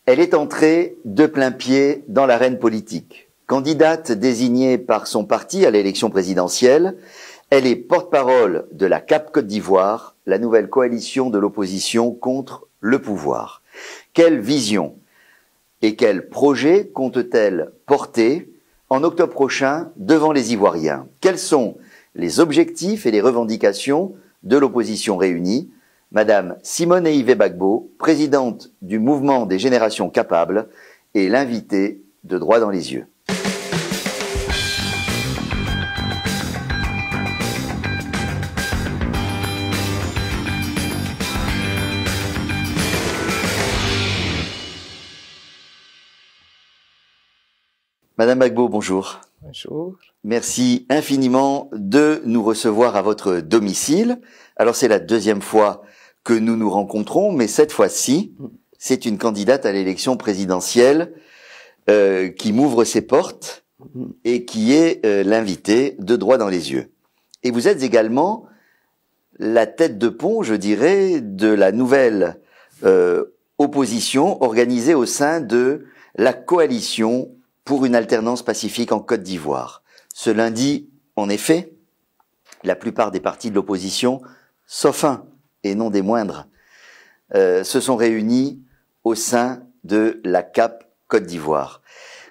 Elle est entrée de plein pied dans l'arène politique. Candidate désignée par son parti à l'élection présidentielle, elle est porte-parole de la CAP Côte d'Ivoire, la nouvelle coalition de l'opposition contre le pouvoir. Quelle vision et quel projet compte-t-elle porter en octobre prochain devant les Ivoiriens? Quels sont les objectifs et les revendications de l'opposition réunie? Madame Simone Eïvé Gbagbo, présidente du mouvement des générations capables, est l'invitée de Droit dans les yeux. Madame Gbagbo, bonjour. Bonjour. Merci infiniment de nous recevoir à votre domicile. Alors c'est la deuxième fois que nous nous rencontrons, mais cette fois-ci, c'est une candidate à l'élection présidentielle qui m'ouvre ses portes et qui est l'invitée de Droit dans les yeux. Et vous êtes également la tête de pont, je dirais, de la nouvelle opposition organisée au sein de la coalition pour une alternance pacifique en Côte d'Ivoire. Ce lundi, en effet, la plupart des partis de l'opposition, sauf un, et non des moindres, se sont réunis au sein de la CAP Côte d'Ivoire.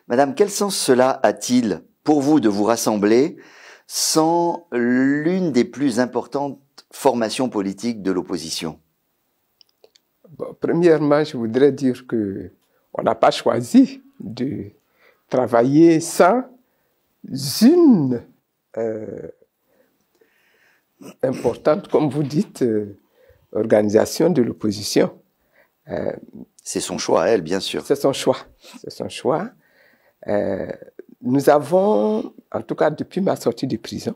Madame, quel sens cela a-t-il pour vous de vous rassembler sans l'une des plus importantes formations politiques de l'opposition? Bon, premièrement, je voudrais dire que on n'a pas choisi de travailler sans une importante, comme vous dites, organisation de l'opposition. C'est son choix, elle, bien sûr. C'est son choix. C'est son choix. Nous avons, en tout cas depuis ma sortie de prison,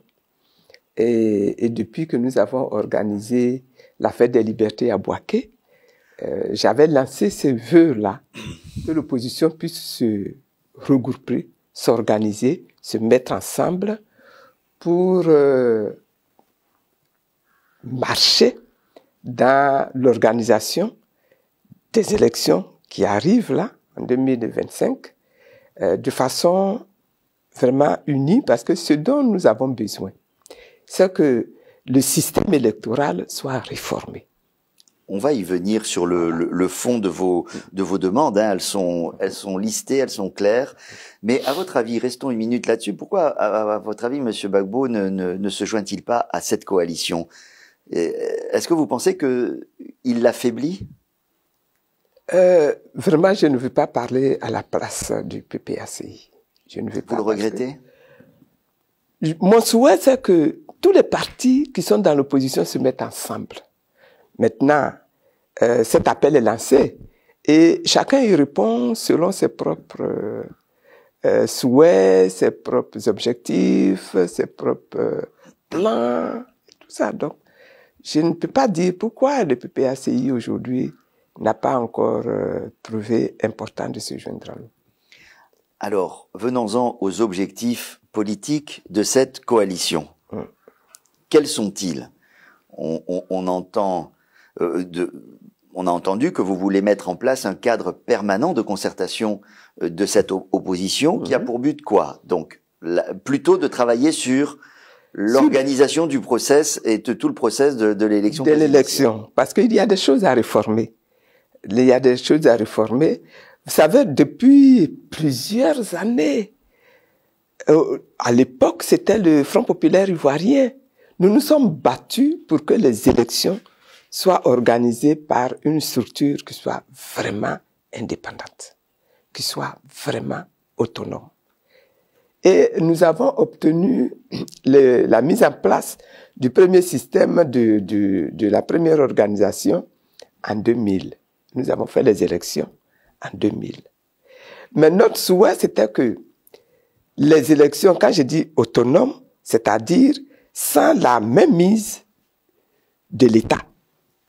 et depuis que nous avons organisé la fête des libertés à Bouaké, j'avais lancé ce vœu-là, que l'opposition puisse se regrouper, s'organiser, se mettre ensemble pour marcher dans l'organisation des élections qui arrivent là, en 2025, de façon vraiment unie, parce que ce dont nous avons besoin, c'est que le système électoral soit réformé. On va y venir sur le fond de vos demandes. Hein. Elles sont listées, elles sont claires. Mais à votre avis, restons une minute là-dessus. Pourquoi, à votre avis, Monsieur Gbagbo ne se joint-il pas à cette coalition? Est-ce que vous pensez qu'il l'affaiblit? Vraiment, je ne veux pas parler à la place du PPACI. Je ne veux pas. Vous le regrettez? Mon souhait, c'est que tous les partis qui sont dans l'opposition se mettent ensemble. Maintenant, cet appel est lancé et chacun y répond selon ses propres souhaits, ses propres objectifs, ses propres plans, tout ça. Donc, je ne peux pas dire pourquoi le PPACI aujourd'hui n'a pas encore trouvé important de se joindre à nous. Alors, venons-en aux objectifs politiques de cette coalition. Quels sont-ils? On a entendu que vous voulez mettre en place un cadre permanent de concertation de cette opposition qui a pour but quoi? Donc, plutôt de travailler sur l'organisation du process et de tout le process de l'élection. De l'élection, parce qu'il y a des choses à réformer. Il y a des choses à réformer. Vous savez, depuis plusieurs années, à l'époque, c'était le Front populaire ivoirien. Nous nous sommes battus pour que les élections soient organisées par une structure qui soit vraiment indépendante, qui soit vraiment autonome. Et nous avons obtenu la mise en place du premier système de la première organisation en 2000. Nous avons fait les élections en 2000. Mais notre souhait, c'était que les élections, quand je dis autonomes, c'est-à-dire sans la mainmise de l'État,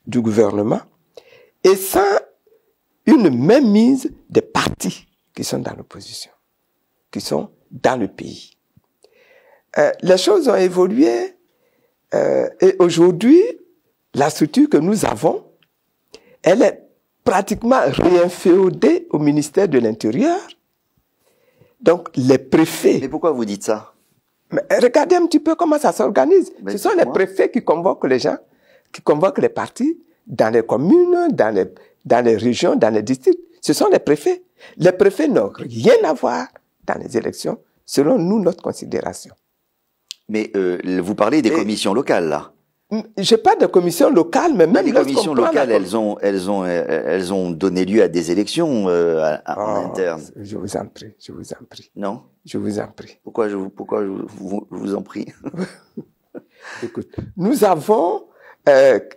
du gouvernement, et sans une mainmise des partis qui sont dans l'opposition, qui sont dans le pays. Les choses ont évolué et aujourd'hui, la structure que nous avons, elle est pratiquement réinféodé au ministère de l'Intérieur. Donc, les préfets... Mais pourquoi vous dites ça? Mais regardez un petit peu comment ça s'organise. Ce sont les préfets qui convoquent les gens, qui convoquent les partis dans les communes, dans les régions, dans les districts. Ce sont les préfets. Les préfets n'ont rien à voir dans les élections, selon nous, notre considération. Mais vous parlez des commissions locales, là. Je parle de commissions locales, mais même les commissions locales, elles ont donné lieu à des élections en interne. Je vous en prie, je vous en prie. Non? Je vous en prie. Pourquoi je vous en prie? Écoute, nous avons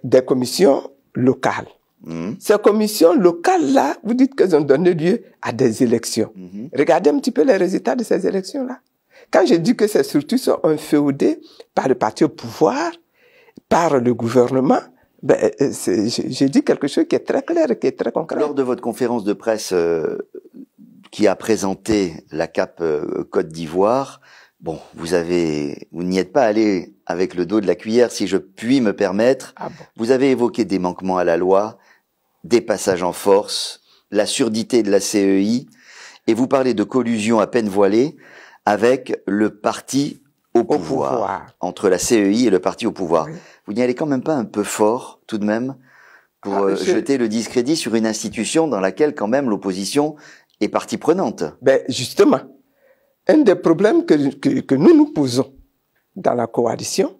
des commissions locales. Ces commissions locales-là, vous dites qu'elles ont donné lieu à des élections. Regardez un petit peu les résultats de ces élections-là. Quand je dis que ces structures sont inféodées par le parti au pouvoir, par le gouvernement, j'ai dit quelque chose qui est très clair et qui est très concret. Lors de votre conférence de presse qui a présenté la CAP Côte d'Ivoire, bon, vous n'y êtes pas allé avec le dos de la cuillère, si je puis me permettre. Ah bon. Vous avez évoqué des manquements à la loi, des passages en force, la surdité de la CEI, et vous parlez de collusion à peine voilée avec le parti au pouvoir. Entre la CEI et le parti au pouvoir. Oui. Vous n'y allez quand même pas un peu fort, tout de même, pour jeter le discrédit sur une institution dans laquelle, quand même, l'opposition est partie prenante? Ben, justement, un des problèmes que nous posons dans la coalition,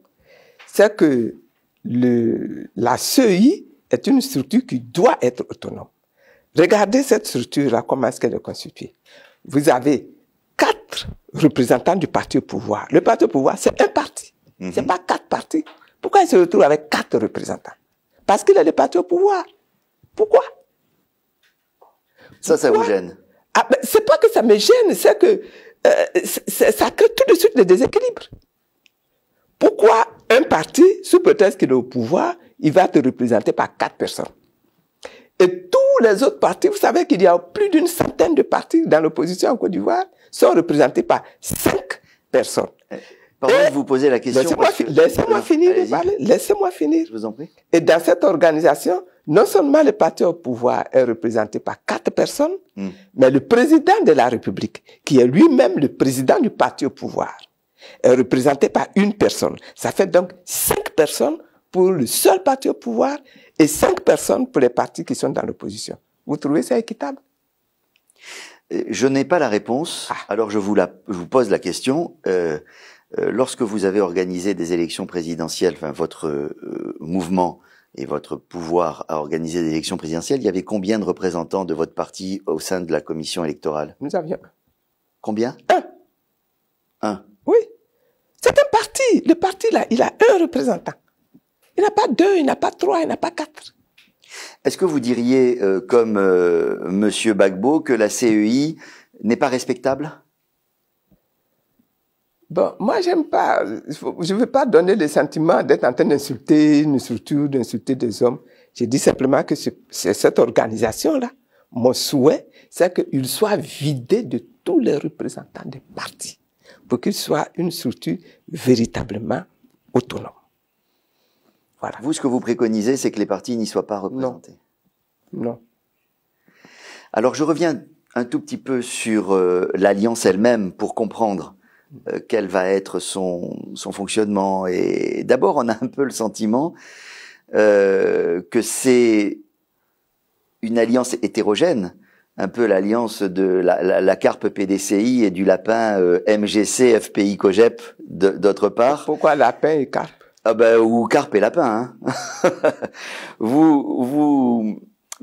c'est que la CEI est une structure qui doit être autonome. Regardez cette structure-là, comment est-ce qu'elle est constituée. Vous avez 4 représentants du parti au pouvoir. Le parti au pouvoir, c'est un parti. C'est pas 4 partis. Pourquoi il se retrouve avec 4 représentants? Parce qu'il est le parti au pouvoir. Pourquoi? Ça vous gêne? Ah, ben, c'est pas que ça me gêne, c'est que ça crée tout de suite des déséquilibres. Pourquoi un parti, sous prétexte qu'il est au pouvoir, il va être représenté par 4 personnes? Et tous les autres partis, vous savez qu'il y a plus d'une centaine de partis dans l'opposition en Côte d'Ivoire, sont représentés par 5 personnes. Pardon de vous poser la question. Laissez-moi finir de parler. Laissez-moi finir. Je vous en prie. Et dans cette organisation, non seulement le parti au pouvoir est représenté par 4 personnes, mais le président de la République, qui est lui-même le président du parti au pouvoir, est représenté par une personne. Ça fait donc 5 personnes pour le seul parti au pouvoir et 5 personnes pour les partis qui sont dans l'opposition. Vous trouvez ça équitable? Je n'ai pas la réponse. Alors je vous pose la question. Lorsque vous avez organisé des élections présidentielles, enfin votre mouvement et votre pouvoir à organiser des élections présidentielles, il y avait combien de représentants de votre parti au sein de la commission électorale? Nous avions un. Combien? Un. Oui. C'est un parti. Le parti, là, il a un représentant. Il n'a pas 2, il n'a pas 3, il n'a pas 4. Est-ce que vous diriez, comme Monsieur Gbagbo, que la CEI n'est pas respectable? Bon, moi, j'aime pas, je veux pas donner le sentiment d'être en train d'insulter une structure, d'insulter des hommes. J'ai dit simplement que c'est cette organisation-là. Mon souhait, c'est qu'il soit vidé de tous les représentants des partis pour qu'il soit une structure véritablement autonome. Voilà. Vous, ce que vous préconisez, c'est que les partis n'y soient pas représentés. Non. Alors, je reviens un tout petit peu sur l'alliance elle-même pour comprendre quel va être son fonctionnement. Et d'abord, on a un peu le sentiment que c'est une alliance hétérogène, un peu l'alliance de la carpe PDCI et du lapin MGC FPI COGEP d'autre part. Pourquoi lapin et carpe? Ah ben, ou carpe et lapin, hein.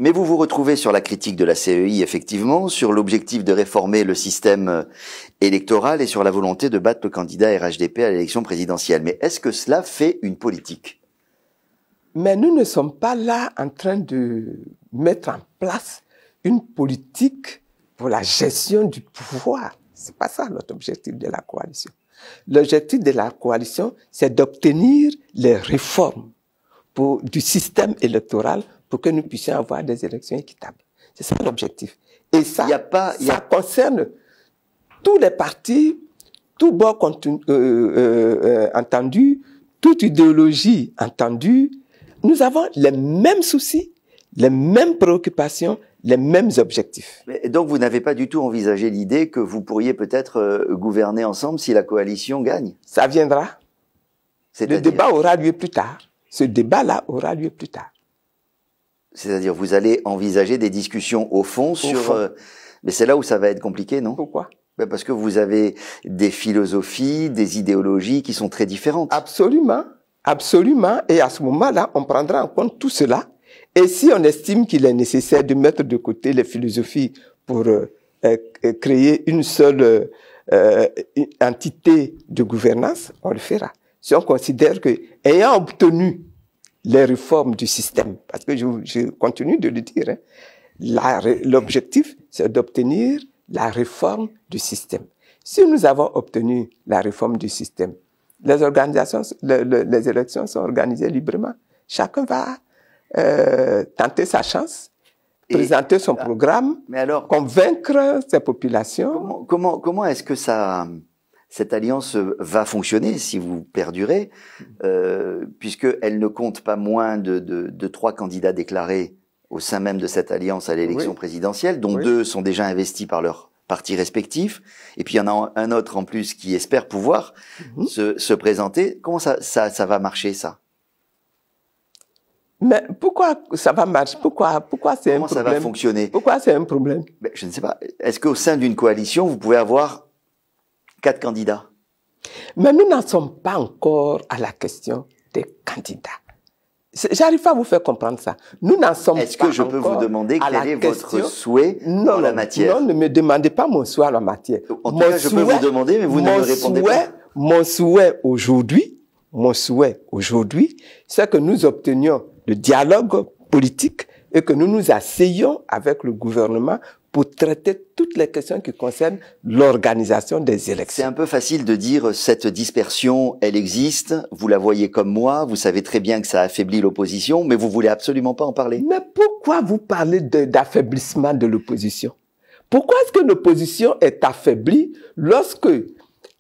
Mais vous vous retrouvez sur la critique de la CEI, effectivement, sur l'objectif de réformer le système électoral et sur la volonté de battre le candidat RHDP à l'élection présidentielle. Mais est-ce que cela fait une politique? Mais nous ne sommes pas là en train de mettre en place une politique pour la gestion du pouvoir. C'est pas ça notre objectif de la coalition. L'objectif de la coalition, c'est d'obtenir les réformes du système électoral pour que nous puissions avoir des élections équitables. C'est ça l'objectif. Et ça, ça concerne tous les partis, tout bord entendu, toute idéologie entendue. Nous avons les mêmes soucis, les mêmes préoccupations, les mêmes objectifs. Et donc, vous n'avez pas du tout envisagé l'idée que vous pourriez peut-être gouverner ensemble si la coalition gagne? Ça viendra. Le débat aura lieu plus tard. Ce débat-là aura lieu plus tard. C'est-à-dire, vous allez envisager des discussions au fond sur... mais c'est là où ça va être compliqué, non? Pourquoi? Parce que vous avez des philosophies, des idéologies qui sont très différentes. Absolument. Absolument. Et à ce moment-là, on prendra en compte tout cela. Et si on estime qu'il est nécessaire de mettre de côté les philosophies pour créer une seule entité de gouvernance, on le fera. Si on considère que, ayant obtenu les réformes du système, parce que je continue de le dire, hein, l'objectif, c'est d'obtenir la réforme du système. Si nous avons obtenu la réforme du système, les organisations, les élections sont organisées librement. Chacun va tenter sa chance, présenter son programme, mais alors, convaincre ses populations. Comment est-ce que cette alliance va fonctionner si vous perdurez, puisqu'elle ne compte pas moins de 3 candidats déclarés au sein même de cette alliance à l'élection présidentielle, dont 2 sont déjà investis par leurs partis respectifs, et puis il y en a un autre en plus qui espère pouvoir se présenter. Comment ça va marcher, ça? Mais pourquoi ça va marcher? Pourquoi c'est un problème? Comment ça va fonctionner? Pourquoi c'est un problème? Ben, je ne sais pas. Est-ce qu'au sein d'une coalition, vous pouvez avoir 4 candidats? Mais nous n'en sommes pas encore à la question des candidats. J'arrive pas à vous faire comprendre ça. Nous n'en sommes pas encore. Est-ce que je peux vous demander quel est votre souhait en la matière? Non, ne me demandez pas mon souhait en la matière. En tout cas, je peux vous demander, mais vous ne me répondez pas. Mon souhait aujourd'hui, c'est que nous obtenions le dialogue politique et que nous nous asseyions avec le gouvernement pour traiter toutes les questions qui concernent l'organisation des élections. C'est un peu facile de dire cette dispersion, elle existe, vous la voyez comme moi, vous savez très bien que ça affaiblit l'opposition, mais vous voulez absolument pas en parler. Mais pourquoi vous parlez d'affaiblissement de l'opposition? Pourquoi est-ce que l'opposition est affaiblie lorsque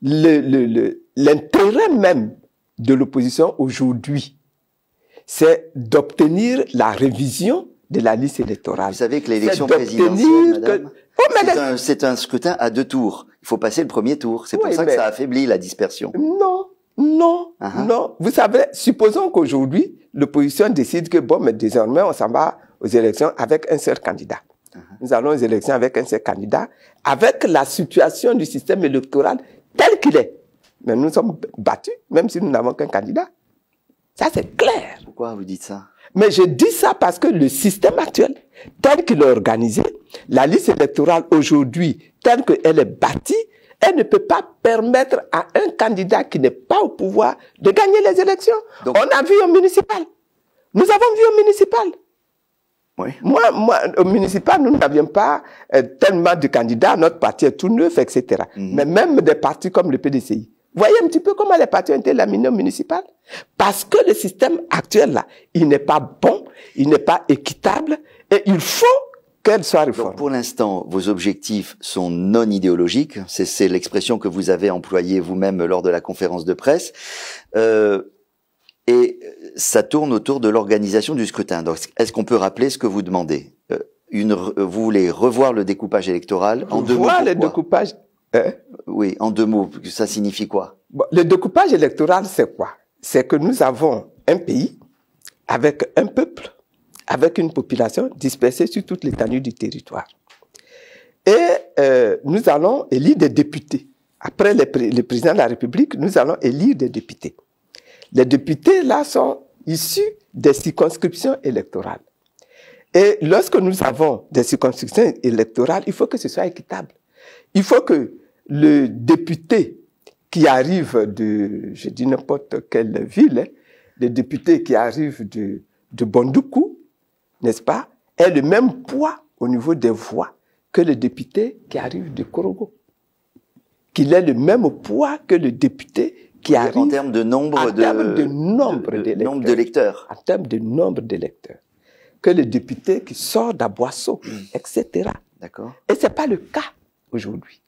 l'intérêt même de l'opposition aujourd'hui, c'est d'obtenir la révision de la liste électorale. Vous savez que l'élection présidentielle, madame, c'est un scrutin à 2 tours. Il faut passer le premier tour. C'est pour ça que ça affaiblit la dispersion. Non. Vous savez, supposons qu'aujourd'hui, l'opposition décide que, bon, mais désormais, on s'en va aux élections avec un seul candidat. Nous allons aux élections avec un seul candidat, avec la situation du système électoral tel qu'il est. Mais nous sommes battus, même si nous n'avons qu'un candidat. Ça, c'est clair. Pourquoi vous dites ça? Mais je dis ça parce que le système actuel, tel qu'il est organisé, la liste électorale aujourd'hui, telle qu'elle est bâtie, elle ne peut pas permettre à un candidat qui n'est pas au pouvoir de gagner les élections. Donc, on a vu au municipal. Nous avons vu au municipal. Oui. Moi, au municipal, nous n'avions pas tellement de candidats, notre parti est tout neuf, etc. Mais même des partis comme le PDCI. Vous voyez un petit peu comment les partis ont été laminés au municipal? Parce que le système actuel, là, il n'est pas bon, il n'est pas équitable, et il faut qu'elle soit réformée. Donc pour l'instant, vos objectifs sont non idéologiques. C'est l'expression que vous avez employée vous-même lors de la conférence de presse. Et ça tourne autour de l'organisation du scrutin. Donc, est-ce qu'on peut rappeler ce que vous demandez? Vous voulez revoir le découpage électoral en 2 mots? Revoir le découpage. Oui, en 2 mots. Ça signifie quoi? Bon, le découpage électoral, c'est quoi? C'est que nous avons un pays avec un peuple, avec une population dispersée sur toute l'étendue du territoire. Et nous allons élire des députés. Après le président de la République, nous allons élire des députés. Les députés, là, sont issus des circonscriptions électorales. Et lorsque nous avons des circonscriptions électorales, il faut que ce soit équitable. Il faut que le député qui arrive de, je dis n'importe quelle ville, le député qui arrive de Bondoukou, n'est-ce pas, ait le même poids au niveau des voix que le député qui arrive de Korogo. Qu'il ait le même poids que le député qui arrive en termes de nombre d'électeurs. En termes de nombre d'électeurs. Que le député qui sort d'Aboisseau, etc. D'accord. Et c'est pas le cas aujourd'hui.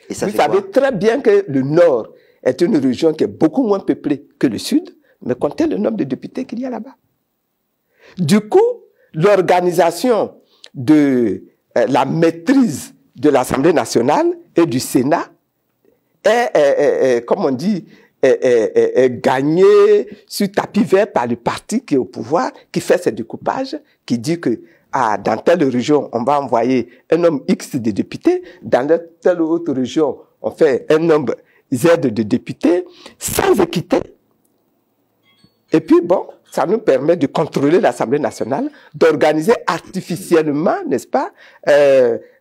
Et ça Vous fait savez quoi? très bien que le Nord est une région qui est beaucoup moins peuplée que le Sud, mais comptez le nombre de députés qu'il y a là-bas. Du coup, l'organisation de la maîtrise de l'Assemblée nationale et du Sénat est comme on dit, est gagné sur tapis vert par le parti qui est au pouvoir, qui fait ses découpages, qui dit que dans telle région, on va envoyer un nombre X de députés, dans telle autre région, on fait un nombre Z de députés, sans équité. Et puis bon, ça nous permet de contrôler l'Assemblée nationale, d'organiser artificiellement, n'est-ce pas,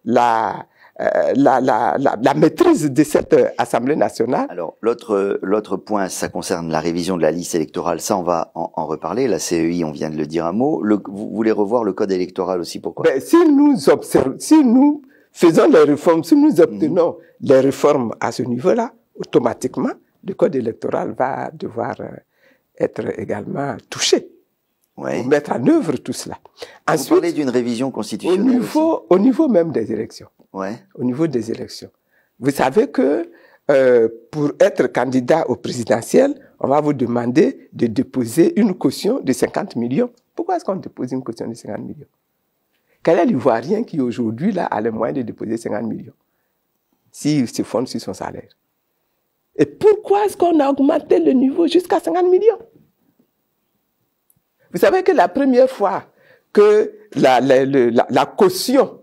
la maîtrise de cette Assemblée nationale. Alors, l'autre point, ça concerne la révision de la liste électorale. Ça, on va en reparler. La CEI, on vient de le dire un mot. Vous voulez revoir le code électoral aussi, pourquoi? Ben, si nous faisons les réformes, si nous obtenons les réformes à ce niveau-là, automatiquement, le code électoral va devoir être également touché. Ouais. Pour mettre en œuvre tout cela. Ensuite, vous parlez d'une révision constitutionnelle au niveau même des élections. Ouais. Au niveau des élections. Vous savez que pour être candidat au présidentiel, on va vous demander de déposer une caution de 50 millions. Pourquoi est-ce qu'on dépose une caution de 50 millions? Quel est l'Ivoirien qui aujourd'hui là a les moyens de déposer 50 millions s'il se fonde sur son salaire? Et pourquoi est-ce qu'on a augmenté le niveau jusqu'à 50 millions? Vous savez que la première fois que la caution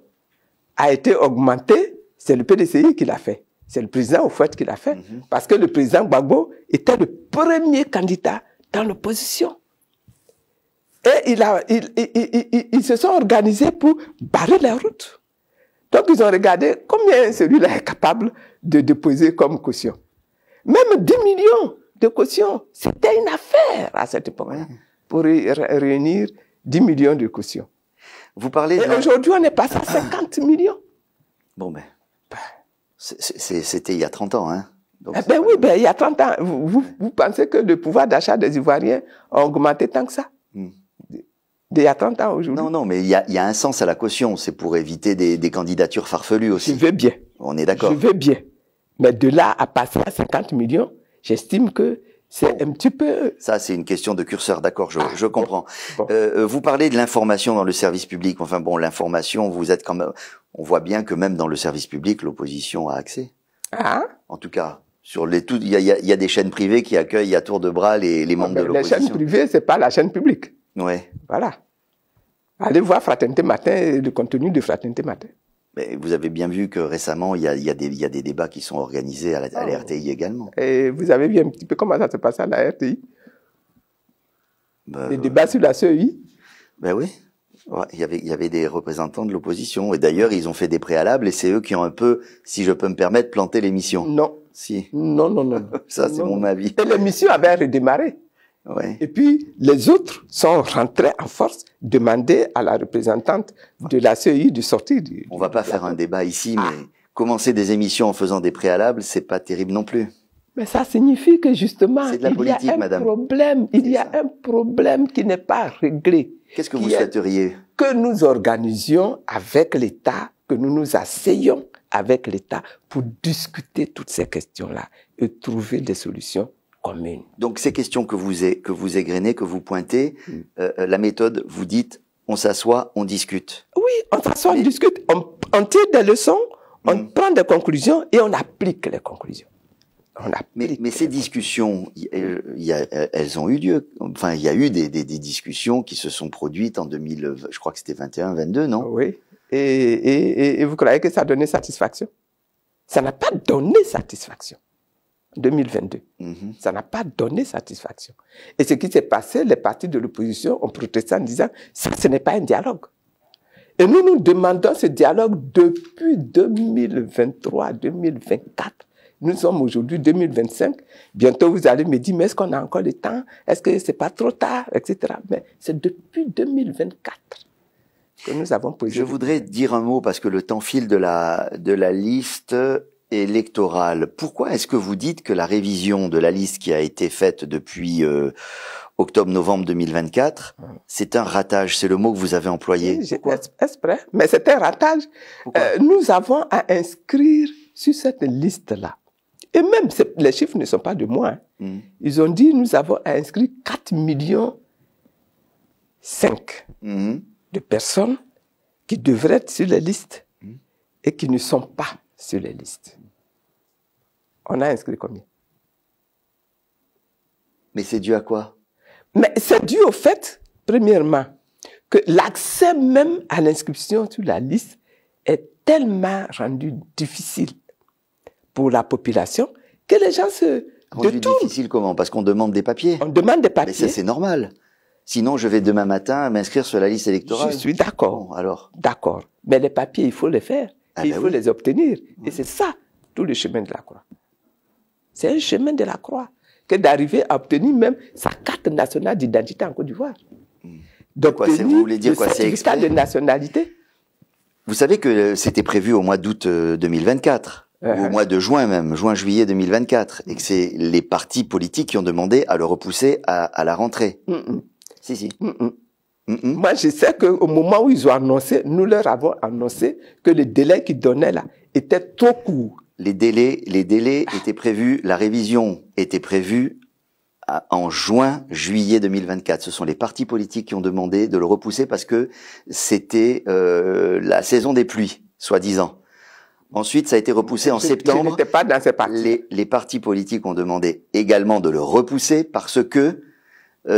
a été augmentée, c'est le PDCI qui l'a fait. C'est le président Houphouët qui l'a fait. Parce que le président Gbagbo était le premier candidat dans l'opposition. Et ils se sont organisés pour barrer la route. Donc ils ont regardé combien celui-là est capable de déposer comme caution. Même 10 millions de caution, c'était une affaire à cette époque-là, pour réunir 10 millions de caution. Vous parlez et aujourd'hui, on est passé à 50 millions. Bon, ben, c'était il y a 30 ans, hein. Donc, oui, il y a 30 ans. Vous pensez que le pouvoir d'achat des Ivoiriens a augmenté tant que ça? Il y a 30 ans aujourd'hui. Non, mais il y a un sens à la caution. C'est pour éviter des candidatures farfelues aussi. Je vais bien. On est d'accord. Je vais bien. Mais de là à passer à 50 millions, j'estime que c'est un petit peu... Ça, c'est une question de curseur, d'accord, je comprends. Bon. Vous parlez de l'information dans le service public. Enfin bon, l'information, vous êtes quand même... On voit bien que même dans le service public, l'opposition a accès. Ah. En tout cas, sur il y a des chaînes privées qui accueillent à tour de bras les membres de l'opposition. Les chaînes privées, c'est pas la chaîne publique. Ouais. Voilà. Allez voir Fraternité Matin et le contenu de Fraternité Matin. Mais vous avez bien vu que récemment, il y a des débats qui sont organisés à la RTI également. Et vous avez vu un petit peu comment ça se passe à la RTI? Les débats sur la CEI? Ben oui. Ouais, il y avait des représentants de l'opposition. Et d'ailleurs, ils ont fait des préalables et c'est eux qui ont un peu, si je peux me permettre, planté l'émission. Non. Si. Non. Ça, c'est mon avis. Et l'émission avait redémarré. Ouais. Et puis, les autres sont rentrés en force, demander à la représentante de la CEI de sortir. On va pas faire un débat ici, mais commencer des émissions en faisant des préalables, c'est pas terrible non plus. Mais ça signifie que justement, il y a un problème qui n'est pas réglé. Qu'est-ce que vous souhaiteriez? Que nous organisions avec l'État, que nous nous asseyions avec l'État pour discuter toutes ces questions-là et trouver des solutions communes. Donc ces questions que vous égrenez, que vous pointez, la méthode, vous dites, on s'assoit, on discute. Oui, on s'assoit, on discute, on tire des leçons, on prend des conclusions et on applique les conclusions. Mais ces discussions, elles ont eu lieu. Enfin, il y a eu des discussions qui se sont produites en 2000, je crois que c'était 21, 22, non? Oui. Et vous croyez que ça a donné satisfaction? Ça n'a pas donné satisfaction. 2022. Ça n'a pas donné satisfaction. Et ce qui s'est passé, les partis de l'opposition ont protesté en disant, ça, ce n'est pas un dialogue. Et nous demandons ce dialogue depuis 2023, 2024. Nous sommes aujourd'hui 2025. Bientôt, vous allez me dire, mais est-ce qu'on a encore le temps? Est-ce que c'est pas trop tard? Etc. Mais c'est depuis 2024 que nous avons posé. Je voudrais dire un mot parce que le temps file de la liste électorale. Pourquoi est-ce que vous dites que la révision de la liste qui a été faite depuis octobre-novembre 2024, c'est un ratage? C'est le mot que vous avez employé. Oui, exprès, mais c'est un ratage. Nous avons à inscrire sur cette liste-là. Et même, les chiffres ne sont pas de moi. Ils ont dit, nous avons à inscrire 4,5 millions de personnes qui devraient être sur les listes et qui ne sont pas sur les listes. On a inscrit combien? Mais c'est dû à quoi? Mais c'est dû au fait, premièrement, que l'accès même à l'inscription sur la liste est tellement rendu difficile pour la population que les gens se Rendu détournent. difficile comment? Parce qu'on demande des papiers. On demande des Mais papiers. ça, c'est normal. Sinon, je vais demain matin m'inscrire sur la liste électorale. Je suis d'accord. Bon, alors. D'accord. Mais les papiers, il faut les faire. Ah il ben faut oui. les obtenir. Et c'est ça, tout le chemin de la croix. C'est un chemin de la croix que d'arriver à obtenir même sa carte nationale d'identité en Côte d'Ivoire. Quoi, vous voulez dire quoi? C'est certificat exprès? de nationalité. Vous savez que c'était prévu au mois d'août 2024, ou au mois de juin même, juin-juillet 2024, et que c'est les partis politiques qui ont demandé à le repousser à la rentrée. Si, si. Moi, je sais qu'au moment où ils ont annoncé, nous leur avons annoncé que le délai qu'ils donnaient là était trop court. Les délais étaient prévus, la révision était prévue en juin-juillet 2024. Ce sont les partis politiques qui ont demandé de le repousser parce que c'était la saison des pluies, soi-disant. Ensuite, ça a été repoussé en septembre. Je n'étais pas dans ces partis. Les partis politiques ont demandé également de le repousser parce que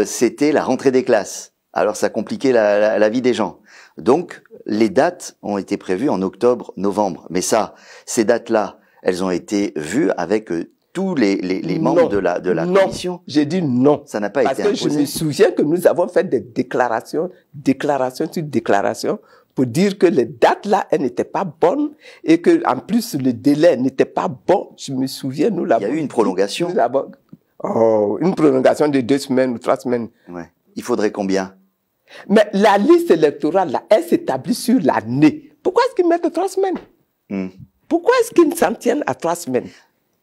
c'était la rentrée des classes. Alors, ça compliquait la vie des gens. Donc, les dates ont été prévues en octobre, novembre. Mais ça, ces dates-là, elles ont été vues avec tous les membres de la commission. Non, j'ai dit non. Ça n'a pas été imposé. Parce que je me souviens que nous avons fait des déclarations sur déclarations pour dire que les dates là, elles n'étaient pas bonnes et que en plus le délai n'était pas bon. Je me souviens, nous l'avons. Il y a eu une prolongation. Une prolongation de 2 semaines ou 3 semaines. Ouais. Il faudrait combien? Mais la liste électorale là, elle s'établit sur l'année. Pourquoi est-ce qu'ils mettent 3 semaines? Pourquoi est-ce qu'ils s'en tiennent à 3 semaines?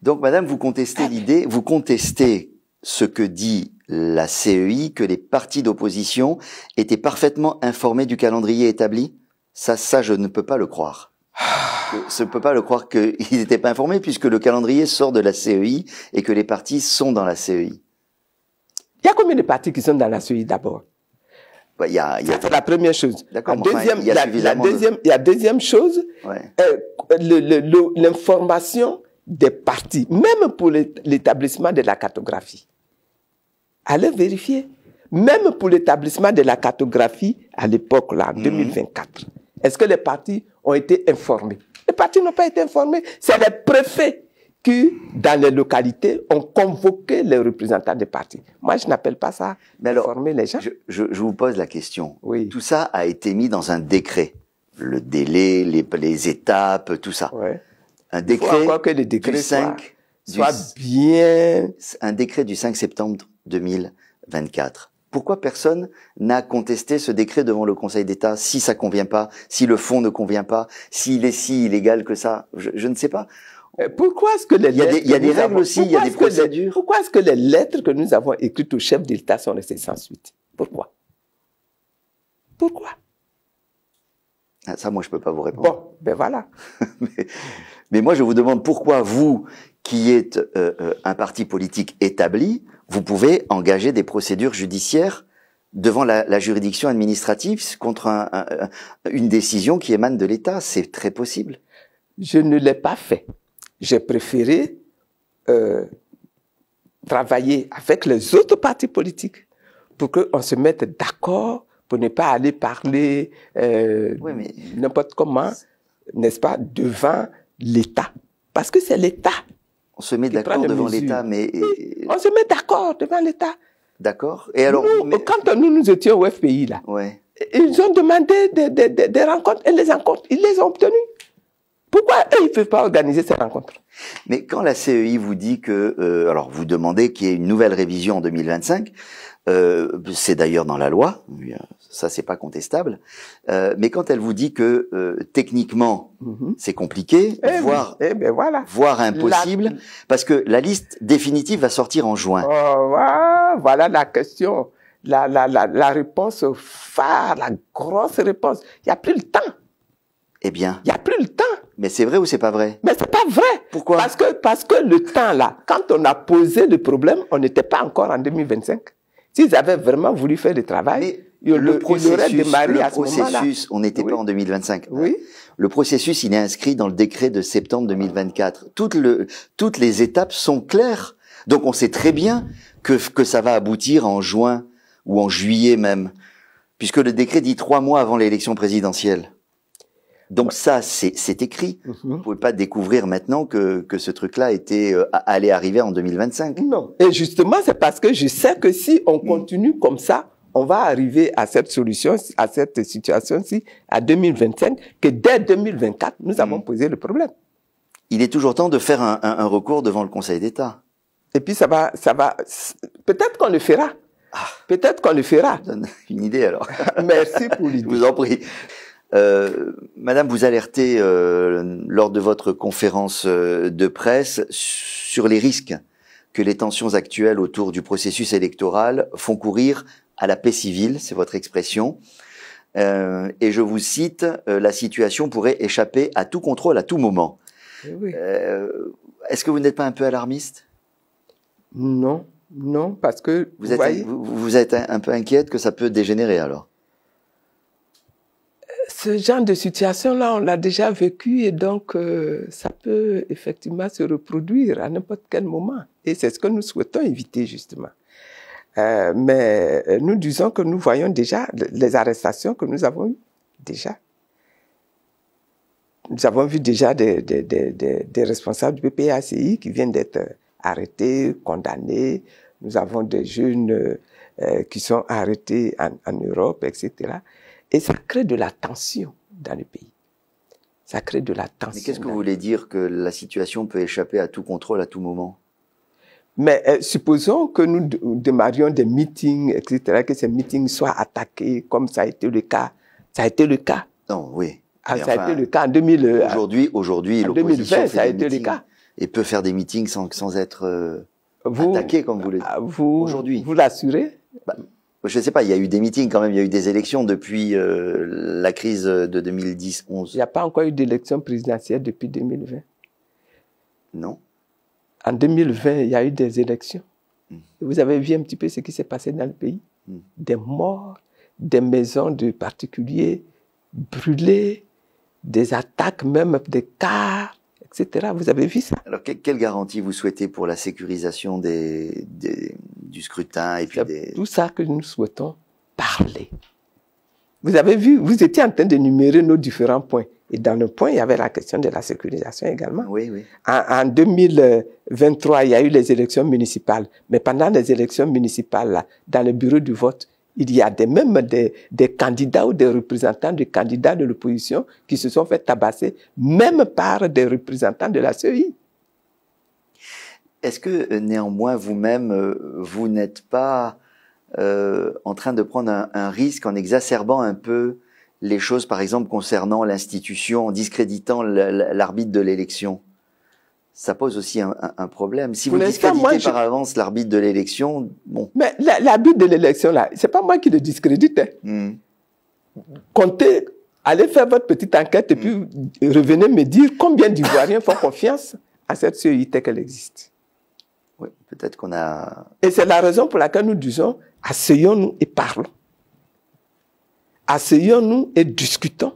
Donc, madame, vous contestez l'idée, vous contestez ce que dit la CEI, que les partis d'opposition étaient parfaitement informés du calendrier établi? Ça, je ne peux pas le croire. Je ne peux pas le croire qu'ils n'étaient pas informés puisque le calendrier sort de la CEI et que les partis sont dans la CEI. Il y a combien de partis qui sont dans la CEI d'abord? Bah, c'est la première chose. D'accord, Il y a deuxième chose, ouais. L'information des partis, même pour l'établissement de la cartographie. Allez vérifier. Même pour l'établissement de la cartographie, à l'époque, là, en 2024, est-ce que les partis ont été informés? Les partis n'ont pas été informés. C'est les préfets qui, dans les localités, ont convoqué les représentants des partis. Moi, je n'appelle pas ça informer les gens. Je vous pose la question. Oui. Tout ça a été mis dans un décret. Le délai, les étapes, tout ça. Ouais. Un décret. Il faut encore que le décret du 5, soit bien. Un décret du 5 septembre 2024. Pourquoi personne n'a contesté ce décret devant le Conseil d'État si ça convient pas, si le fond ne convient pas, s'il est si illégal que ça? Je ne sais pas. Pourquoi est-ce que les lettres... Il y a des règles aussi, il y a des procédures. Pourquoi est-ce que les lettres que nous avons écrites au chef de l'État sont restées sans suite? Pourquoi? Pourquoi? Ah, ça, moi, je peux pas vous répondre. Bon, ben voilà. mais moi, je vous demande pourquoi vous, qui êtes un parti politique établi, vous pouvez engager des procédures judiciaires devant la juridiction administrative contre une décision qui émane de l'État. C'est très possible. Je ne l'ai pas fait. J'ai préféré travailler avec les autres partis politiques pour qu'on se mette d'accord, pour ne pas aller parler n'importe comment, n'est-ce pas, devant l'État. Parce que c'est l'État. On se met d'accord devant l'État, mais... On se met d'accord devant l'État. D'accord. Et alors... Quand nous étions au FPI, là, ils ont demandé des rencontres, et les rencontres, ils les ont obtenues. Pourquoi eux, ils ne peuvent pas organiser ces rencontres? Mais quand la CEI vous dit que... alors, vous demandez qu'il y ait une nouvelle révision en 2025, c'est d'ailleurs dans la loi, ça c'est pas contestable, mais quand elle vous dit que techniquement c'est compliqué, voire impossible, parce que la liste définitive va sortir en juin. Voilà la question, la réponse phare, la grosse réponse. Il n'y a plus le temps. Eh bien. Il n'y a plus le temps. Mais c'est vrai ou c'est pas vrai? Mais c'est pas vrai. Pourquoi? Parce que le temps là, quand on a posé le problème, on n'était pas encore en 2025. S'ils avaient vraiment voulu faire le travail, il aurait démarré à ce moment-là. Le processus, on n'était pas en 2025. Oui. Le processus, il est inscrit dans le décret de septembre 2024. Toutes les étapes sont claires. Donc on sait très bien que ça va aboutir en juin ou en juillet même, puisque le décret dit 3 mois avant l'élection présidentielle. Donc ça, c'est écrit. Vous pouvez pas découvrir maintenant que ce truc-là allait arriver en 2025. Non. Et justement, c'est parce que je sais que si on continue comme ça, on va arriver à cette solution, à cette situation-ci, à 2025, que dès 2024, nous avons posé le problème. Il est toujours temps de faire un recours devant le Conseil d'État. Et puis ça va, peut-être qu'on le fera. Peut-être qu'on le fera. Ça donne une idée alors. Merci pour l'idée. Je vous en prie. Madame, vous alertez lors de votre conférence de presse sur les risques que les tensions actuelles autour du processus électoral font courir à la paix civile, c'est votre expression. Et je vous cite, la situation pourrait échapper à tout contrôle à tout moment. Oui. Est-ce que vous n'êtes pas un peu alarmiste? Non, parce que vous êtes un peu inquiète que ça peut dégénérer alors? Ce genre de situation-là, on l'a déjà vécu et donc ça peut effectivement se reproduire à n'importe quel moment. Et c'est ce que nous souhaitons éviter justement. Mais nous disons que nous voyons déjà les arrestations que nous avons eues déjà. Nous avons vu déjà des responsables du PPACI qui viennent d'être arrêtés, condamnés. Nous avons des jeunes qui sont arrêtés en Europe, etc. Et ça crée de la tension dans le pays. Ça crée de la tension. Mais qu'est-ce que vous voulez dire que la situation peut échapper à tout contrôle à tout moment? Mais supposons que nous démarrions des meetings, etc., que ces meetings soient attaqués comme ça a été le cas. Ça a été le cas. Non, oui. Ça a été le cas en 2000. Aujourd'hui, en 2020, ça a été le cas. Et peut faire des meetings sans être attaqué, comme vous le dites. Aujourd'hui. Vous l'assurez? Je ne sais pas, il y a eu des meetings quand même, il y a eu des élections depuis la crise de 2010-11. Il n'y a pas encore eu d'élection présidentielle depuis 2020. Non. En 2020, il y a eu des élections. Vous avez vu un petit peu ce qui s'est passé dans le pays? Des morts, des maisons de particuliers brûlées, des attaques même des cars, etc. Vous avez vu ça? Alors, quelle garantie vous souhaitez pour la sécurisation du scrutin et puis tout ça que nous souhaitons parler. Vous avez vu, vous étiez en train de numérer nos différents points. Et dans le point, il y avait la question de la sécurisation également. Oui, oui. En 2023, il y a eu les élections municipales. Mais pendant les élections municipales, là, dans le bureau du vote, il y a même des candidats ou des représentants de candidats de l'opposition qui se sont fait tabasser, même par des représentants de la CEI. Est-ce que néanmoins vous-même, vous n'êtes pas en train de prendre un risque en exacerbant un peu les choses, par exemple, concernant l'institution, en discréditant l'arbitre de l'élection? Ça pose aussi un problème. Si vous discréditez par avance l'arbitre de l'élection, bon. Mais l'arbitre de l'élection, là, c'est pas moi qui le discrédite. Comptez, allez faire votre petite enquête et puis revenez me dire combien d'Ivoiriens font confiance à cette CEI qu'elle existe. Oui, peut-être qu'on a... Et c'est la raison pour laquelle nous disons, asseyons-nous et parlons. Asseyons-nous et discutons.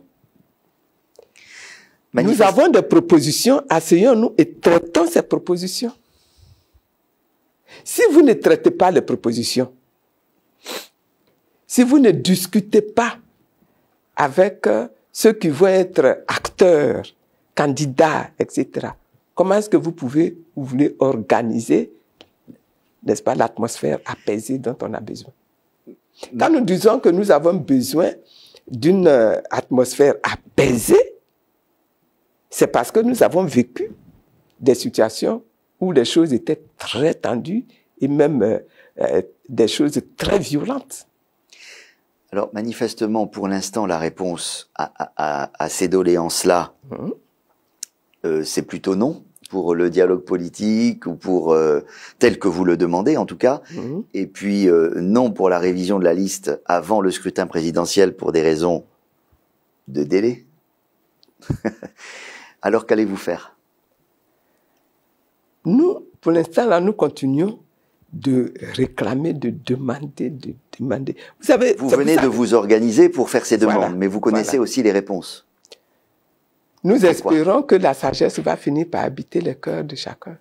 Nous avons des propositions, asseyons-nous et traitons ces propositions. Si vous ne traitez pas les propositions, si vous ne discutez pas avec ceux qui vont être acteurs, candidats, etc., comment est-ce que vous voulez organiser, n'est-ce pas, l'atmosphère apaisée dont on a besoin? Quand nous disons que nous avons besoin d'une atmosphère apaisée, c'est parce que nous avons vécu des situations où les choses étaient très tendues et même des choses très violentes. Alors, manifestement, pour l'instant, la réponse à ces doléances-là, c'est plutôt non pour le dialogue politique ou pour tel que vous le demandez, en tout cas. Et puis, non pour la révision de la liste avant le scrutin présidentiel pour des raisons de délai. Alors, qu'allez-vous faire? Nous, pour l'instant, là, nous continuons de réclamer, de demander, de demander. Vous savez, vous venez de vous organiser pour faire ces demandes, mais vous connaissez aussi les réponses. Nous espérons que la sagesse va finir par habiter le cœur de chacun.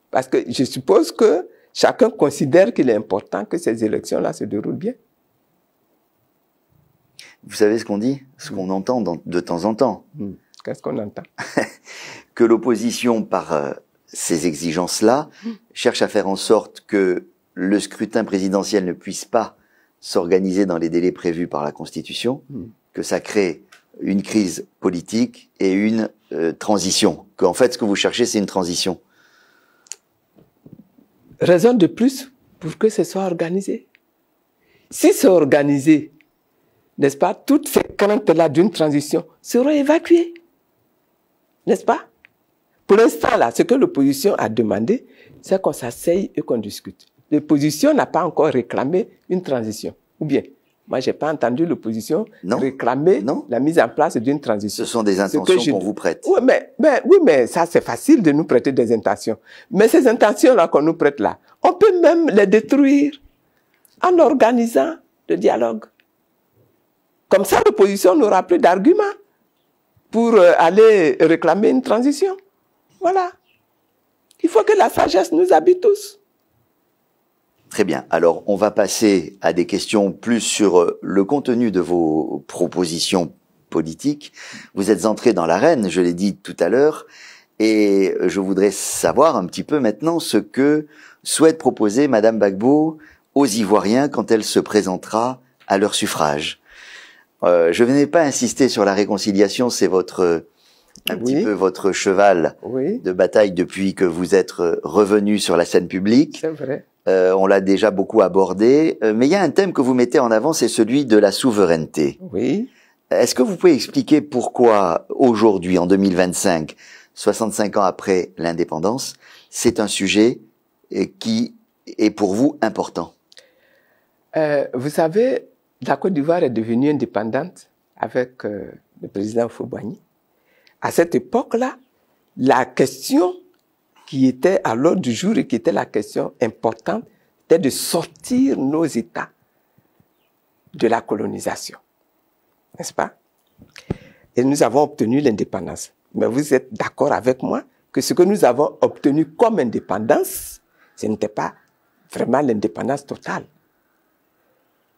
Parce que je suppose que chacun considère qu'il est important que ces élections-là se déroulent bien. Vous savez ce qu'on dit, ce qu'on entend de temps en temps. Qu'est-ce qu'on entend? Que l'opposition, par ces exigences-là, cherche à faire en sorte que le scrutin présidentiel ne puisse pas s'organiser dans les délais prévus par la Constitution, que ça crée une crise politique et une transition. Qu'en fait, ce que vous cherchez, c'est une transition. Raison de plus pour que ce soit organisé. Si c'est organisé, n'est-ce pas, toutes ces craintes-là d'une transition seront évacuées. N'est-ce pas? Pour l'instant, là, ce que l'opposition a demandé, c'est qu'on s'asseye et qu'on discute. L'opposition n'a pas encore réclamé une transition. Ou bien, moi, j'ai pas entendu l'opposition réclamer la mise en place d'une transition. Ce sont des intentions qu'on vous prête. Oui, mais ça, c'est facile de nous prêter des intentions. Mais ces intentions-là qu'on nous prête là, on peut même les détruire en organisant le dialogue. Comme ça, l'opposition n'aura plus d'arguments pour aller réclamer une transition. Voilà. Il faut que la sagesse nous habite tous. Très bien. Alors, on va passer à des questions plus sur le contenu de vos propositions politiques. Vous êtes entré dans l'arène, je l'ai dit tout à l'heure, et je voudrais savoir un petit peu maintenant ce que souhaite proposer Madame Gbagbo aux Ivoiriens quand elle se présentera à leur suffrage. Je ne vais pas insister sur la réconciliation, c'est un petit peu votre cheval de bataille depuis que vous êtes revenu sur la scène publique. C'est vrai. On l'a déjà beaucoup abordé, mais il y a un thème que vous mettez en avant, c'est celui de la souveraineté. Oui. Est-ce que vous pouvez expliquer pourquoi aujourd'hui, en 2025, 65 ans après l'indépendance, c'est un sujet qui est pour vous important? Vous savez, la Côte d'Ivoire est devenue indépendante avec le président Houphouët-Boigny. À cette époque-là, la question qui était à l'ordre du jour et qui était la question importante, c'était de sortir nos États de la colonisation. N'est-ce pas? Et nous avons obtenu l'indépendance. Mais vous êtes d'accord avec moi que ce que nous avons obtenu comme indépendance, ce n'était pas vraiment l'indépendance totale.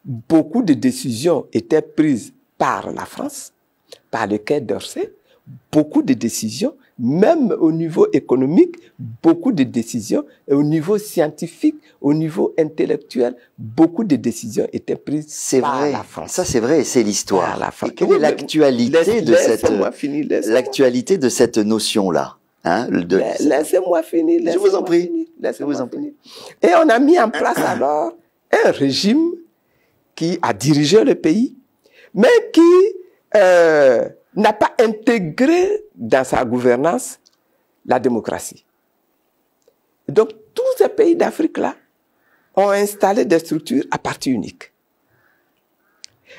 Beaucoup de décisions étaient prises par la France, par le Quai d'Orsay, beaucoup de décisions, même au niveau économique, beaucoup de décisions, et au niveau scientifique, au niveau intellectuel, beaucoup de décisions étaient prises par la France. Ça c'est vrai, c'est l'histoire. Et quelle est l'actualité de cette notion-là, hein, laissez-moi finir. Je vous en prie. Et on a mis en place alors un régime qui a dirigé le pays, mais qui n'a pas intégré dans sa gouvernance la démocratie. Donc, tous ces pays d'Afrique-là ont installé des structures à parti unique.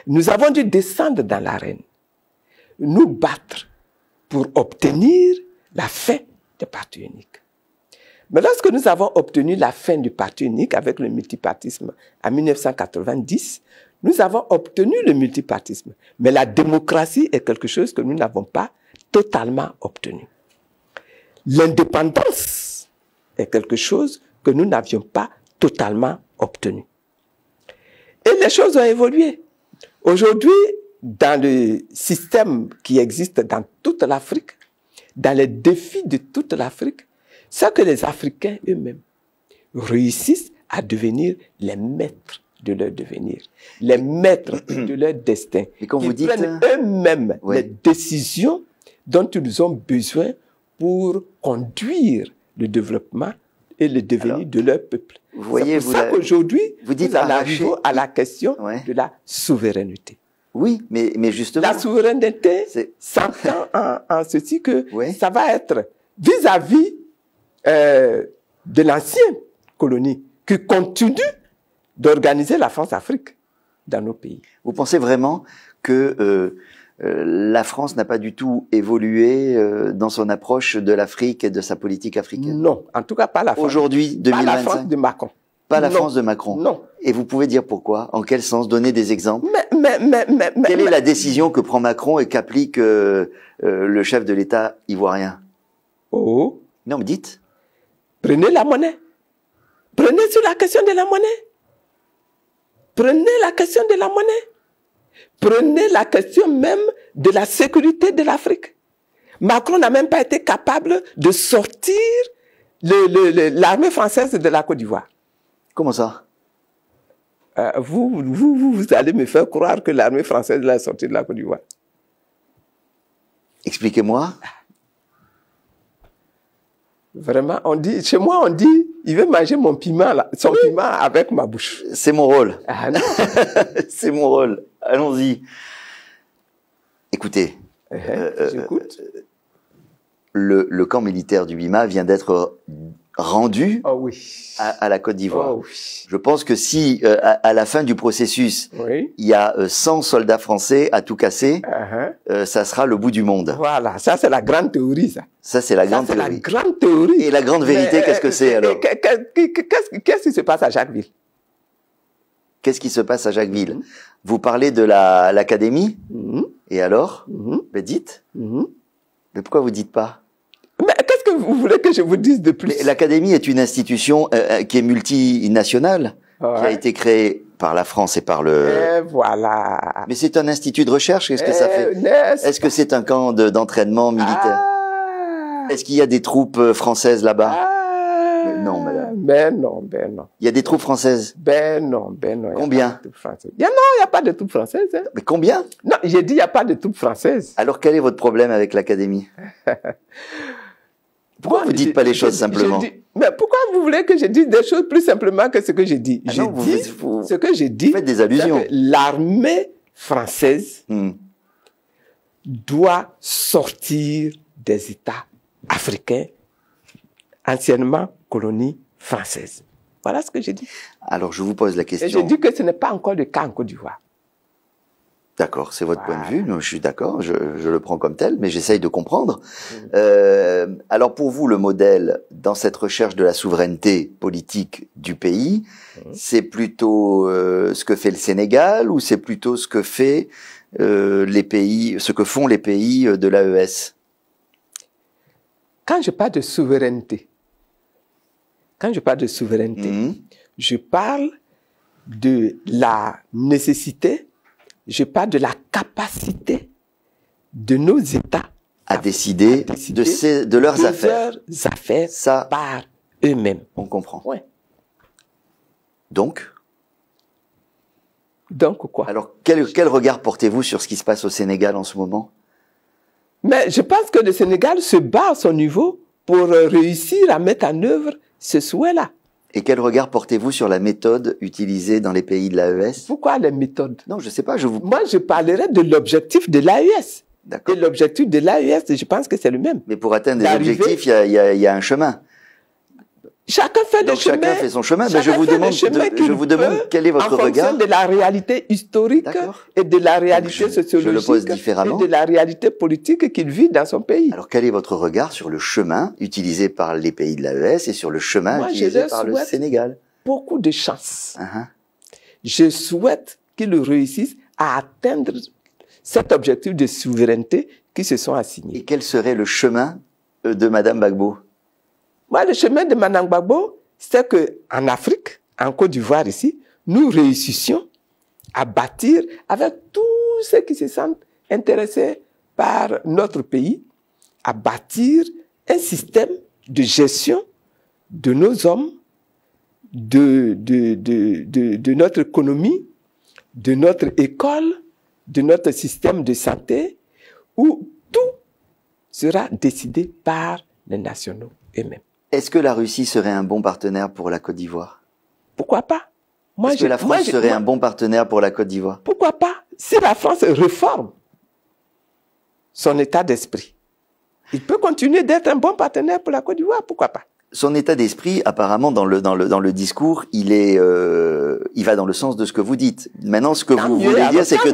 Nous avons dû descendre dans l'arène, nous battre pour obtenir la fin du parti unique. Mais lorsque nous avons obtenu la fin du parti unique avec le multipartisme en 1990, nous avons obtenu le multipartisme. Mais la démocratie est quelque chose que nous n'avons pas totalement obtenu. L'indépendance est quelque chose que nous n'avions pas totalement obtenu. Et les choses ont évolué. Aujourd'hui, dans le système qui existe dans toute l'Afrique, dans les défis de toute l'Afrique, c'est que les Africains eux-mêmes réussissent à devenir les maîtres de leur devenir, les maîtres de leur destin. Et quand vous dites prennent eux-mêmes les décisions dont ils ont besoin pour conduire le développement et le devenir de leur peuple. C'est pour ça qu'aujourd'hui, nous arrivons à la question de la souveraineté. Oui, mais justement... La souveraineté s'entend en ceci que ça va être vis-à-vis de l'ancienne colonie qui continue d'organiser la France-Afrique dans nos pays. Vous pensez vraiment que la France n'a pas du tout évolué dans son approche de l'Afrique et de sa politique africaine? Non, en tout cas pas la France. Aujourd'hui, 2025. Pas la France de Macron. Pas la Non. France de Macron. Non. Et vous pouvez dire pourquoi? En quel sens? Donner des exemples. Mais Quelle est la décision que prend Macron et qu'applique le chef de l'État ivoirien? Oh, Non, mais dites. prenez la monnaie. Prenez sur la question de la monnaie. Prenez la question de la monnaie. Prenez la question même de la sécurité de l'Afrique. Macron n'a même pas été capable de sortir l'armée française de la Côte d'Ivoire. Comment ça? Vous allez me faire croire que l'armée française l'a sorti de la Côte d'Ivoire. Expliquez-moi. Vraiment, chez moi, on dit, il veut manger mon piment, là, son piment avec ma bouche. C'est mon rôle. Ah non. C'est mon rôle. Allons-y. Écoutez, J'écoute. le camp militaire du Bima vient d'être rendu Oh oui. à la Côte d'Ivoire. Oh oui. Je pense que si, à la fin du processus, Oui. il y a 100 soldats français à tout casser, ça sera le bout du monde. Voilà, ça c'est la grande théorie, ça. Ça, c'est la grande Ça c'est la théorie. grande théorie. Et la grande vérité, qu'est-ce que c'est alors? Qu'est-ce qui se passe à Jacquesville? Qu'est-ce qui se passe à Jacquesville? Vous parlez de l'académie? Et alors? Mais dites. Mais pourquoi vous dites pas? Mais qu'est-ce que vous voulez que je vous dise de plus? L'académie est une institution qui est multinationale, qui a Ouais. été créée par la France et par le... Et voilà. Mais c'est un institut de recherche, qu'est-ce que ça fait? Est-ce que c'est un camp d'entraînement militaire? Est-ce qu'il y a des troupes françaises là-bas? Non, madame. Ben non. Il y a des troupes françaises? Ben non. Combien? Il n'y a pas de troupes françaises. Hein. Mais combien? Non, j'ai dit il n'y a pas de troupes françaises. Alors quel est votre problème avec l'académie? Pourquoi vous dites pas les choses simplement? Mais pourquoi vous voulez que je dise des choses plus simplement que ce que j'ai dit? Ah J'ai non, dit vous ce que j'ai dit. faites des allusions. C'est que l'armée française doit sortir des États africains anciennement colonies françaises. Voilà ce que j'ai dit. Alors je vous pose la Et je question. dis que ce n'est pas encore le cas en Côte d'Ivoire. D'accord, c'est votre point de vue. Je suis d'accord, je le prends comme tel, mais j'essaye de comprendre. Alors pour vous, le modèle dans cette recherche de la souveraineté politique du pays, c'est plutôt ce que fait le Sénégal ou c'est plutôt ce que fait ce que font les pays de l'AES? Quand je parle de souveraineté, je parle de la nécessité, je parle de la capacité de nos États à décider de leurs affaires. Ça, par eux-mêmes. on comprend. Ouais. Donc Quoi? Alors, quel regard portez-vous sur ce qui se passe au Sénégal en ce moment? Mais je pense que le Sénégal se bat à son niveau pour réussir à mettre en œuvre ce souhait-là. Et quel regard portez-vous sur la méthode utilisée dans les pays de l'AES? Pourquoi les méthodes? Non, je sais pas, Moi, je parlerai de l'objectif de l'AES. D'accord. Et l'objectif de l'AES, je pense que c'est le même. Mais pour atteindre des D'arriver- objectifs, il y a un chemin. Chacun fait Donc le chemin. chacun fait son chemin. Mais je Chacun vous fait le demande, chemin qu'il je vous demande peut quel est votre en fonction regard. de la réalité historique D'accord. et de la réalité je le sociologique pose différemment. et de la réalité politique qu'il vit dans son pays. Alors, quel est votre regard sur le chemin utilisé par les pays de l'AES et sur le chemin Moi, je utilisé leur par le souhaite Sénégal? Beaucoup de chance. Uh-huh. Je souhaite qu'ils réussissent à atteindre cet objectif de souveraineté qu'ils se sont assignés. Et quel serait le chemin de Madame Gbagbo? Moi, le chemin de Mme Gbagbo, c'est qu'en Afrique, en Côte d'Ivoire ici, nous réussissions à bâtir avec tous ceux qui se sentent intéressés par notre pays, à bâtir un système de gestion de nos hommes, de notre économie, de notre école, de notre système de santé, où tout sera décidé par les nationaux eux-mêmes. Est-ce que la Russie serait un bon partenaire pour la Côte d'Ivoire? Pourquoi pas? Est-ce que la France serait un bon partenaire pour la Côte d'Ivoire? Pourquoi pas? Si la France réforme son état d'esprit, il peut continuer d'être un bon partenaire pour la Côte d'Ivoire, pourquoi pas? Son état d'esprit, apparemment, dans le discours, il va dans le sens de ce que vous dites. Maintenant, ce que vous voulez dire, c'est que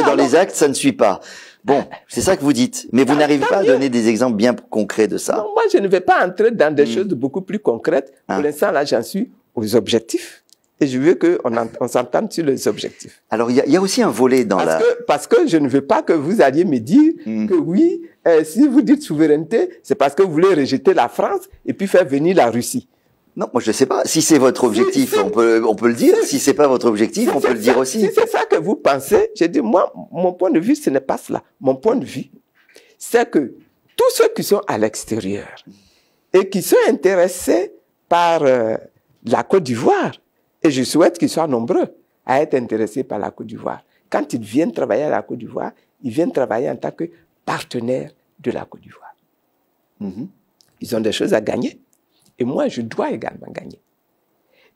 dans les actes, ça ne suit pas. Bon, c'est ça que vous dites. Mais vous n'arrivez pas à donner des exemples bien concrets de ça. Non, moi, je ne vais pas entrer dans des choses beaucoup plus concrètes. Pour l'instant, là, j'en suis aux objectifs et je veux qu'on s'entende sur les objectifs. Alors, il y a aussi un volet dans parce que je ne veux pas que vous alliez me dire que oui, si vous dites souveraineté, c'est parce que vous voulez rejeter la France et puis faire venir la Russie. Non, moi je sais pas. Si c'est votre objectif, on peut le dire. Si c'est pas votre objectif, on peut le dire aussi. Si c'est ça que vous pensez, j'ai dit, moi, mon point de vue, ce n'est pas cela. Mon point de vue, c'est que tous ceux qui sont à l'extérieur et qui sont intéressés par la Côte d'Ivoire, et je souhaite qu'ils soient nombreux à être intéressés par la Côte d'Ivoire, quand ils viennent travailler à la Côte d'Ivoire, ils viennent travailler en tant que partenaires de la Côte d'Ivoire. Ils ont des choses à gagner. Et moi, je dois également gagner.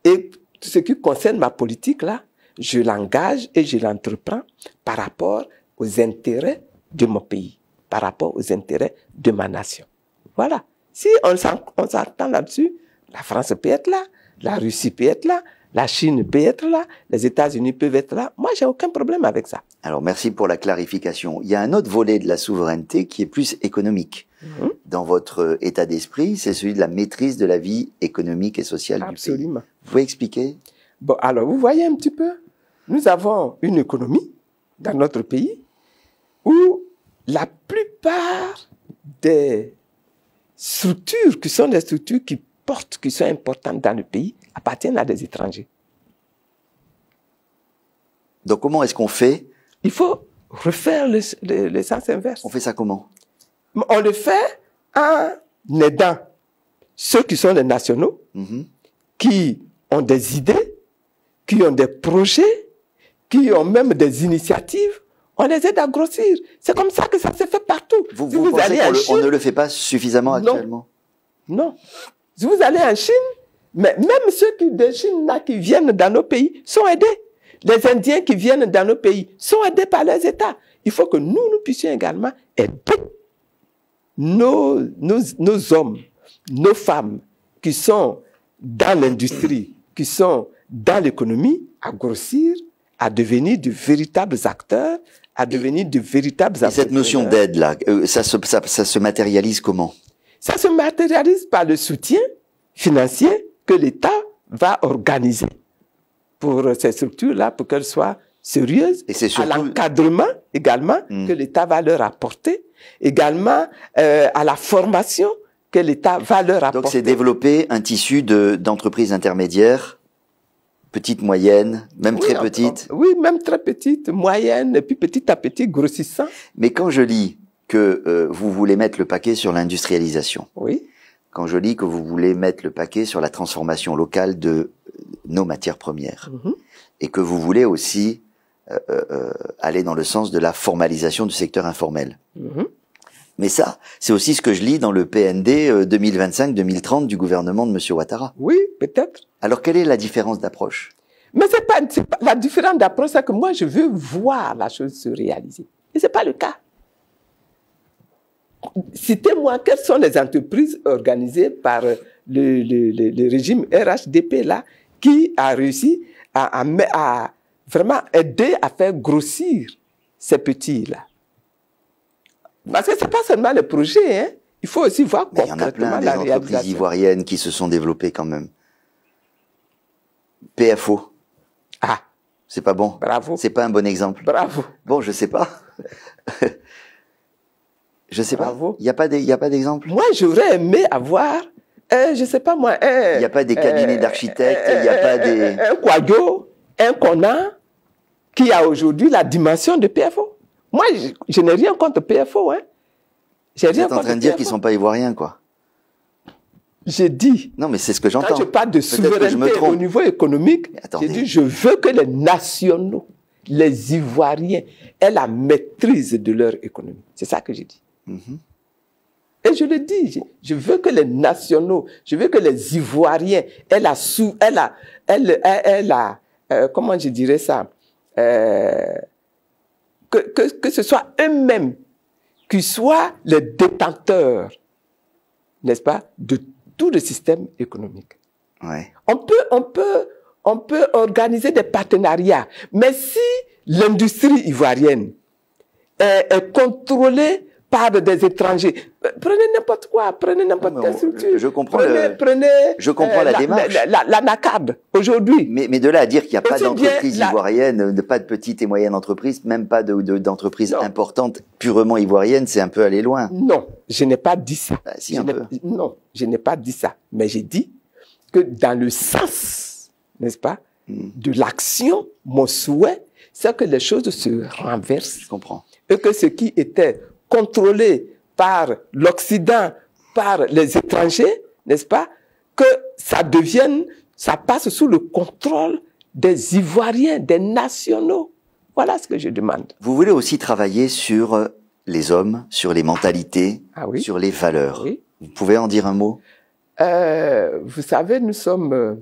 Et ce qui concerne ma politique, là, je l'engage et je l'entreprends par rapport aux intérêts de mon pays, par rapport aux intérêts de ma nation. Voilà. Si on s'entend là-dessus, la France peut être là, la Russie peut être là, la Chine peut être là, les États-Unis peuvent être là. Moi, j'ai aucun problème avec ça. Alors, merci pour la clarification. Il y a un autre volet de la souveraineté qui est plus économique. Dans votre état d'esprit, c'est celui de la maîtrise de la vie économique et sociale du pays. Absolument. Vous pouvez expliquer? Bon, alors, vous voyez un petit peu, nous avons une économie dans notre pays où la plupart des structures qui sont des structures qui portent, qui sont importantes dans le pays, appartiennent à des étrangers. Donc, comment est-ce qu'on fait? Il faut refaire le sens inverse. On fait ça comment? On le fait en aidant ceux qui sont les nationaux, qui ont des idées, qui ont des projets, qui ont même des initiatives. On les aide à grossir. C'est comme ça que ça se fait partout. Vous pensez qu'on ne le fait pas suffisamment actuellement? Non. Si vous allez en Chine, mais même ceux de Chine là, qui viennent dans nos pays sont aidés. Les Indiens qui viennent dans nos pays sont aidés par les États. Il faut que nous puissions également aider nos hommes, nos femmes qui sont dans l'industrie, qui sont dans l'économie, à grossir, à devenir de véritables acteurs, à devenir de véritables entrepreneurs. Et cette notion d'aide-là, ça se matérialise comment? Ça se matérialise par le soutien financier que l'État va organiser pour ces structures-là, pour qu'elles soient sérieuses, et c'est surtout à l'encadrement également que l'État va leur apporter, également à la formation que l'État va leur apporter. Donc c'est développer un tissu d'entreprises intermédiaires, petites, moyennes, même très petites. Oui, même très petites, moyennes, et puis petit à petit grossissant. Mais quand je lis que vous voulez mettre le paquet sur l'industrialisation, oui. Quand je lis que vous voulez mettre le paquet sur la transformation locale de nos matières premières, et que vous voulez aussi aller dans le sens de la formalisation du secteur informel. Mais ça, c'est aussi ce que je lis dans le PND 2025-2030 du gouvernement de M. Ouattara. Oui, peut-être. Alors, quelle est la différence d'approche? Mais c'est pas la différence d'approche, c'est que moi, je veux voir la chose se réaliser. Et c'est pas le cas. Citez-moi quelles sont les entreprises organisées par le régime RHDP là, qui a réussi à vraiment aider à faire grossir ces petits-là. Parce que c'est pas seulement le projet, hein. Il faut aussi voir concrètement la réalisation. Il y en a plein des entreprises ivoiriennes qui se sont développées quand même. PFO. Ah. C'est pas bon. Bravo. C'est pas un bon exemple. Bravo. Bon, je sais pas. Je sais Bravo. pas. Il y a pas d'exemple. Moi, j'aurais aimé avoir, je sais pas moi, il y a pas des cabinets d'architectes, il y a pas des... Un Quadio, un Kona, qui a aujourd'hui la dimension de PFO. Moi, je n'ai rien contre PFO, hein. Vous êtes en train de dire qu'ils sont pas ivoiriens, quoi. J'ai dit. Non, mais c'est ce que j'entends. Quand je parle de souveraineté au niveau économique, j'ai dit, je veux que les nationaux, les Ivoiriens, aient la maîtrise de leur économie. C'est ça que j'ai dit. Et je le dis, je veux que les nationaux, je veux que les Ivoiriens aient comment je dirais ça, que ce soit eux-mêmes qui soient les détenteurs, n'est-ce pas, de tout le système économique. Ouais. On peut organiser des partenariats, mais si l'industrie ivoirienne est contrôlée par des étrangers, Prenez n'importe quoi, prenez n'importe quelle structure. Je comprends, je comprends la démarche. La NACAD, aujourd'hui. Mais de là à dire qu'il n'y a pas d'entreprise ivoirienne, pas de petites et moyennes entreprises, même pas d'entreprises importantes purement ivoiriennes, c'est un peu aller loin. Non, je n'ai pas dit ça. Bah, si, un peu. Non, je n'ai pas dit ça. Mais j'ai dit que dans le sens, n'est-ce pas, de l'action, mon souhait, c'est que les choses se renversent. Je comprends. Et que ce qui était contrôlé par l'Occident, par les étrangers, n'est-ce pas, que ça devienne, ça passe sous le contrôle des Ivoiriens, des nationaux. Voilà ce que je demande. Vous voulez aussi travailler sur les hommes, sur les mentalités, sur les valeurs. Oui. Vous pouvez en dire un mot? Vous savez, nous sommes...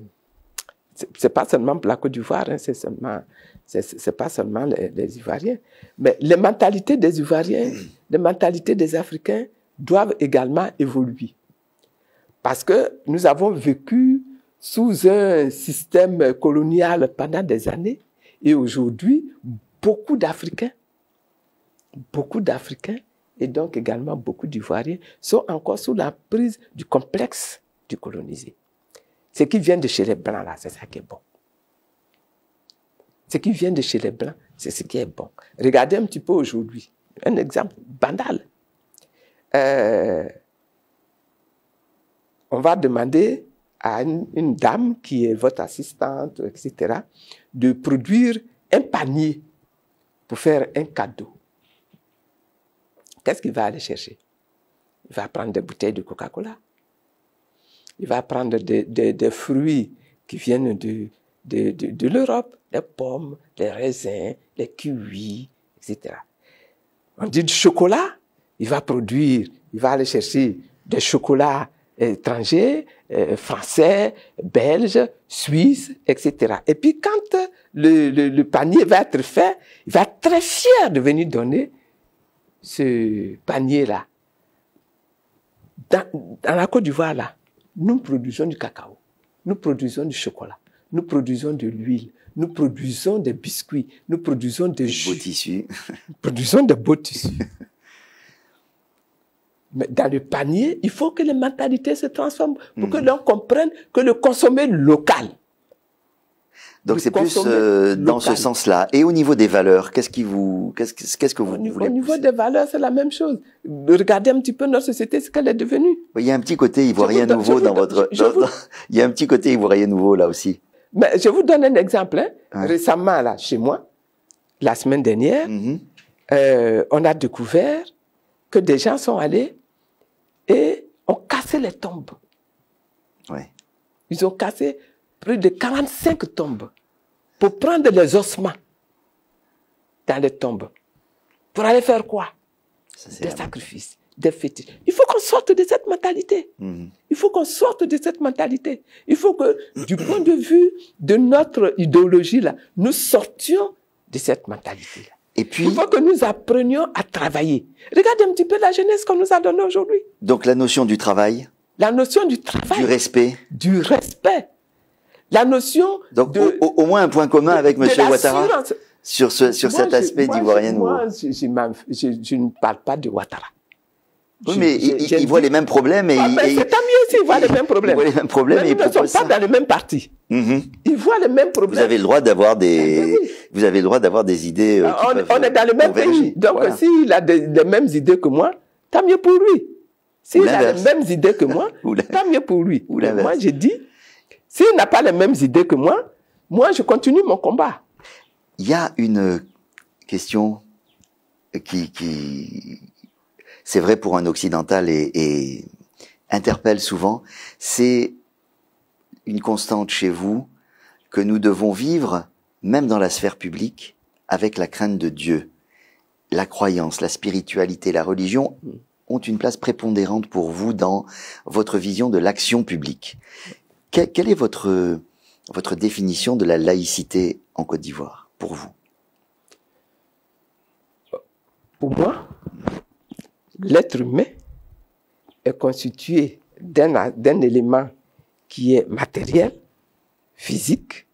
c'est pas seulement la Côte d'Ivoire, hein, c'est pas seulement les Ivoiriens. Mais les mentalités des Ivoiriens, les mentalités des Africains doivent également évoluer. Parce que nous avons vécu sous un système colonial pendant des années et aujourd'hui, beaucoup d'Africains et donc également beaucoup d'Ivoiriens sont encore sous la prise du complexe du colonisé. Ce qui vient de chez les Blancs, là, c'est ça qui est bon. Ce qui vient de chez les Blancs, c'est ce qui est bon. Regardez un petit peu aujourd'hui. Un exemple banal. On va demander à une dame qui est votre assistante, etc., de produire un panier pour faire un cadeau. Qu'est-ce qu'il va aller chercher? Il va prendre des bouteilles de Coca-Cola. Il va prendre des fruits qui viennent de l'Europe, les pommes, les raisins, les kiwis, etc. On dit du chocolat, il va aller chercher des chocolats étrangers, français, belges, suisses, etc. Et puis quand le panier va être fait, il va être très fier de venir donner ce panier-là. Dans la Côte d'Ivoire, là, nous produisons du cacao, nous produisons du chocolat, nous produisons de l'huile, nous produisons des biscuits, nous produisons des jus. Beaux tissus. Nous produisons de beaux tissus. Mais dans le panier, il faut que les mentalités se transforment pour que l'on comprenne que le consommer local. Donc c'est plus dans ce sens-là. Et au niveau des valeurs, qu'est-ce que vous voulez Au niveau des valeurs, c'est la même chose. Regardez un petit peu notre société, ce qu'elle est devenue. Il y a un petit côté ivoirien nouveau dans votre... Il y a un petit côté ivoirien nouveau là aussi. Mais je vous donne un exemple. Hein. Récemment, là, chez moi, la semaine dernière, on a découvert que des gens sont allés et ont cassé les tombes. Ouais. Ils ont cassé plus de 45 tombes pour prendre les ossements dans les tombes. Pour aller faire quoi? Des sacrifices, des fétiches. Il faut qu'on sorte de cette mentalité. Il faut qu'on sorte de cette mentalité. Il faut que, du point de vue de notre idéologie, là, nous sortions de cette mentalité-là. Et puis, il faut que nous apprenions à travailler. Regardez un petit peu la jeunesse qu'on nous a donnée aujourd'hui. Donc la notion du travail. La notion du travail. Du respect. Du respect. La notion donc, de... au moins un point commun avec M. Ouattara sur cet aspect d'Ivoirien nouveau. Moi, je ne parle pas de Ouattara. Oui, mais il voit les mêmes problèmes. C'est tant mieux s'il voit les mêmes problèmes. Il voit les mêmes problèmes mais nous ne sommes pas dans le même parti. Il voit les mêmes problèmes. Vous avez le droit d'avoir des idées on est dans le même pays. Donc, s'il a les mêmes idées que moi, tant mieux pour lui. S'il a les mêmes idées que moi, tant mieux pour lui. Moi, j'ai dit, s'il n'a pas les mêmes idées que moi, je continue mon combat. Il y a une question qui c'est vrai pour un occidental et interpelle souvent, c'est une constante chez vous que nous devons vivre, même dans la sphère publique, avec la crainte de Dieu. La croyance, la spiritualité, la religion ont une place prépondérante pour vous dans votre vision de l'action publique. Quelle est votre définition de la laïcité en Côte d'Ivoire, pour vous? Pour moi, l'être humain est constitué d'un élément qui est matériel, physique,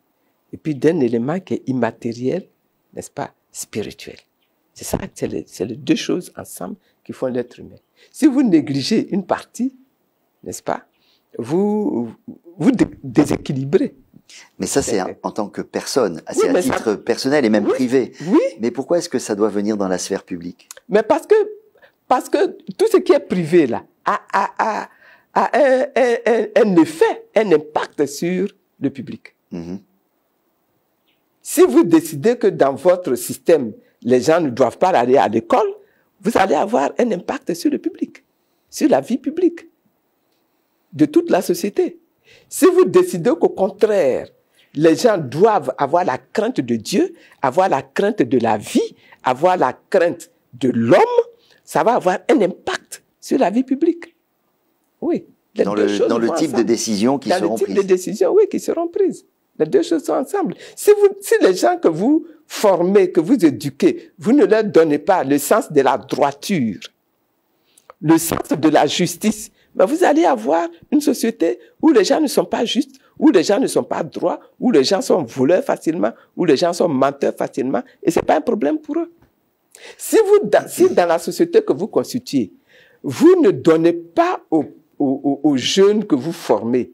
et puis d'un élément qui est immatériel, n'est-ce pas, spirituel. C'est ça, c'est les deux choses ensemble qui font l'être humain. Si vous négligez une partie, n'est-ce pas, vous déséquilibrez. Mais ça, c'est en tant que personne, c'est à titre personnel et même privé. Oui. Mais pourquoi est-ce que ça doit venir dans la sphère publique? Mais parce que tout ce qui est privé, là, a un effet, un impact sur le public. Si vous décidez que dans votre système, les gens ne doivent pas aller à l'école, vous allez avoir un impact sur le public, sur la vie publique de toute la société. Si vous décidez qu'au contraire, les gens doivent avoir la crainte de Dieu, avoir la crainte de la vie, avoir la crainte de l'homme, ça va avoir un impact sur la vie publique. Oui. Dans le type de décisions qui seront prises. Dans le type de décisions, oui, qui seront prises. Les deux choses sont ensemble. Si les gens que vous formez, que vous éduquez, vous ne leur donnez pas le sens de la droiture, le sens de la justice, mais vous allez avoir une société où les gens ne sont pas justes, où les gens ne sont pas droits, où les gens sont voleurs facilement, où les gens sont menteurs facilement, et c'est pas un problème pour eux. Si dans la société que vous constituez, vous ne donnez pas aux jeunes que vous formez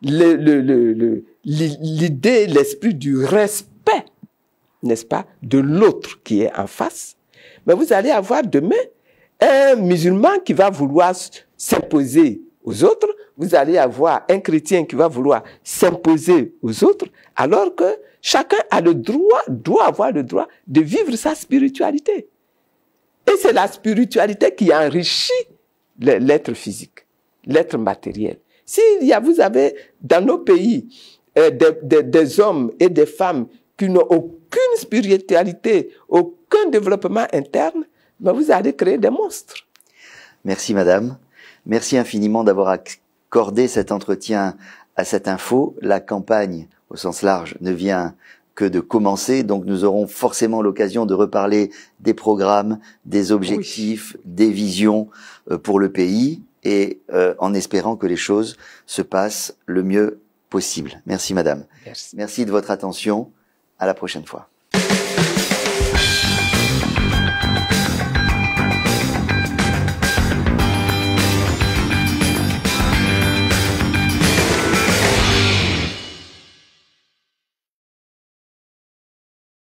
l'idée, l'esprit du respect, n'est-ce pas, de l'autre qui est en face, mais vous allez avoir demain un musulman qui va vouloir s'imposer aux autres, vous allez avoir un chrétien qui va vouloir s'imposer aux autres, alors que chacun a le droit, doit avoir le droit de vivre sa spiritualité. Et c'est la spiritualité qui enrichit l'être physique, l'être matériel. Vous avez dans nos pays des hommes et des femmes qui n'ont aucune spiritualité, aucun développement interne, ben vous allez créer des monstres. Merci madame. Merci infiniment d'avoir accordé cet entretien à cette info. La campagne, au sens large, ne vient que de commencer, donc nous aurons forcément l'occasion de reparler des programmes, des objectifs, des visions pour le pays, et en espérant que les choses se passent le mieux possible. Merci madame. Merci. Merci de votre attention. À la prochaine fois.